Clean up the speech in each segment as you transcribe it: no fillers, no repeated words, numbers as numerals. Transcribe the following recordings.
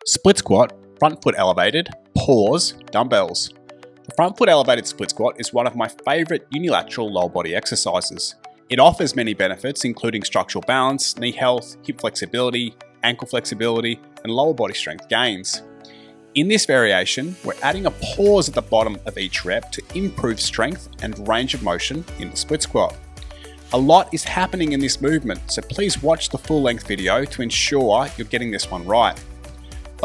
Split squat, front foot elevated, pause, dumbbells. The front foot elevated split squat is one of my favourite unilateral lower body exercises. It offers many benefits including structural balance, knee health, hip flexibility, ankle flexibility, and lower body strength gains. In this variation, we're adding a pause at the bottom of each rep to improve strength and range of motion in the split squat. A lot is happening in this movement, so please watch the full length video to ensure you're getting this one right.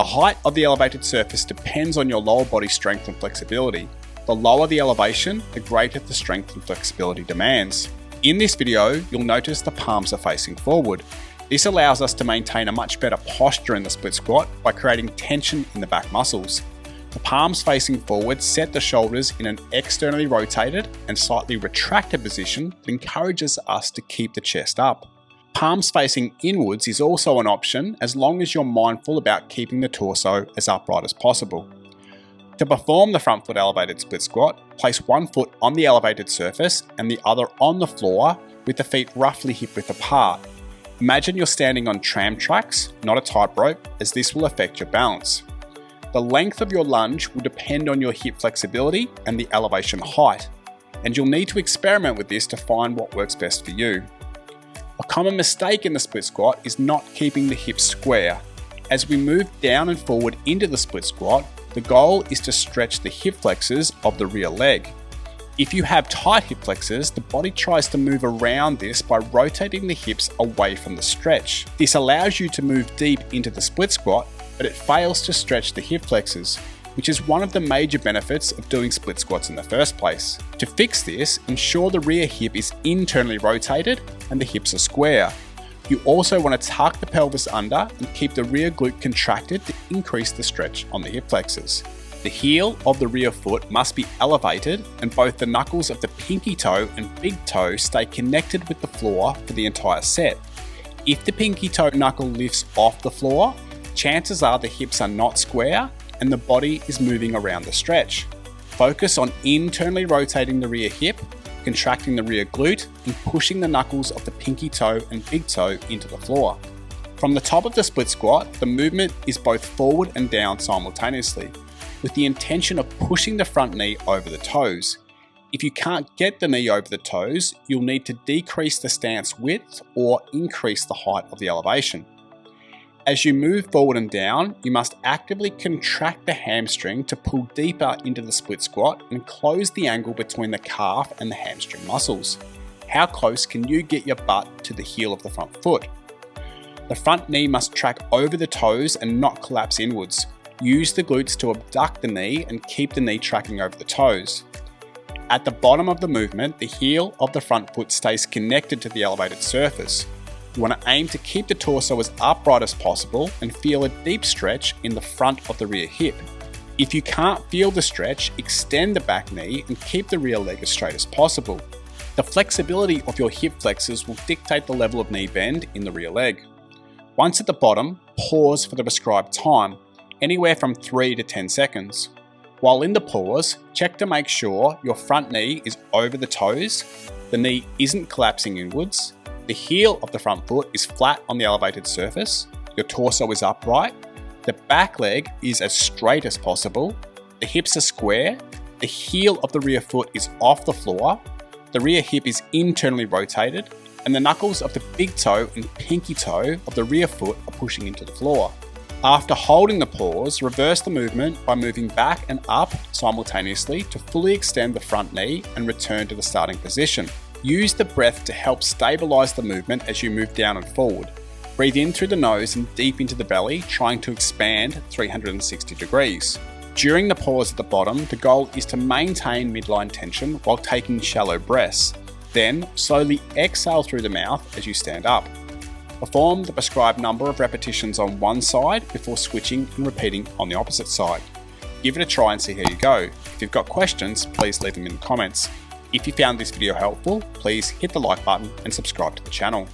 The height of the elevated surface depends on your lower body strength and flexibility. The lower the elevation, the greater the strength and flexibility demands. In this video, you'll notice the palms are facing forward. This allows us to maintain a much better posture in the split squat by creating tension in the back muscles. The palms facing forward set the shoulders in an externally rotated and slightly retracted position that encourages us to keep the chest up. Palms facing inwards is also an option as long as you're mindful about keeping the torso as upright as possible. To perform the front foot elevated split squat, place one foot on the elevated surface and the other on the floor with the feet roughly hip width apart. Imagine you're standing on tram tracks, not a tightrope, as this will affect your balance. The length of your lunge will depend on your hip flexibility and the elevation height, and you'll need to experiment with this to find what works best for you. A common mistake in the split squat is not keeping the hips square. As we move down and forward into the split squat, the goal is to stretch the hip flexors of the rear leg. If you have tight hip flexors, the body tries to move around this by rotating the hips away from the stretch. This allows you to move deep into the split squat, but it fails to stretch the hip flexors, which is one of the major benefits of doing split squats in the first place. To fix this, ensure the rear hip is internally rotated and the hips are square. You also want to tuck the pelvis under and keep the rear glute contracted to increase the stretch on the hip flexors. The heel of the rear foot must be elevated and both the knuckles of the pinky toe and big toe stay connected with the floor for the entire set. If the pinky toe knuckle lifts off the floor, chances are the hips are not square and the body is moving around the stretch. Focus on internally rotating the rear hip, contracting the rear glute, and pushing the knuckles of the pinky toe and big toe into the floor. From the top of the split squat, the movement is both forward and down simultaneously, with the intention of pushing the front knee over the toes. If you can't get the knee over the toes, you'll need to decrease the stance width or increase the height of the elevation. As you move forward and down, you must actively contract the hamstring to pull deeper into the split squat and close the angle between the calf and the hamstring muscles. How close can you get your butt to the heel of the front foot? The front knee must track over the toes and not collapse inwards. Use the glutes to abduct the knee and keep the knee tracking over the toes. At the bottom of the movement, the heel of the front foot stays connected to the elevated surface. You want to aim to keep the torso as upright as possible and feel a deep stretch in the front of the rear hip. If you can't feel the stretch, extend the back knee and keep the rear leg as straight as possible. The flexibility of your hip flexors will dictate the level of knee bend in the rear leg. Once at the bottom, pause for the prescribed time, anywhere from 3 to 10 seconds. While in the pause, check to make sure your front knee is over the toes, the knee isn't collapsing inwards, the heel of the front foot is flat on the elevated surface, your torso is upright, the back leg is as straight as possible, the hips are square, the heel of the rear foot is off the floor, the rear hip is internally rotated, and the knuckles of the big toe and pinky toe of the rear foot are pushing into the floor. After holding the pause, reverse the movement by moving back and up simultaneously to fully extend the front knee and return to the starting position. Use the breath to help stabilize the movement as you move down and forward. Breathe in through the nose and deep into the belly, trying to expand 360 degrees. During the pause at the bottom, the goal is to maintain midline tension while taking shallow breaths. Then, slowly exhale through the mouth as you stand up. Perform the prescribed number of repetitions on one side before switching and repeating on the opposite side. Give it a try and see how you go. If you've got questions, please leave them in the comments. If you found this video helpful, please hit the like button and subscribe to the channel.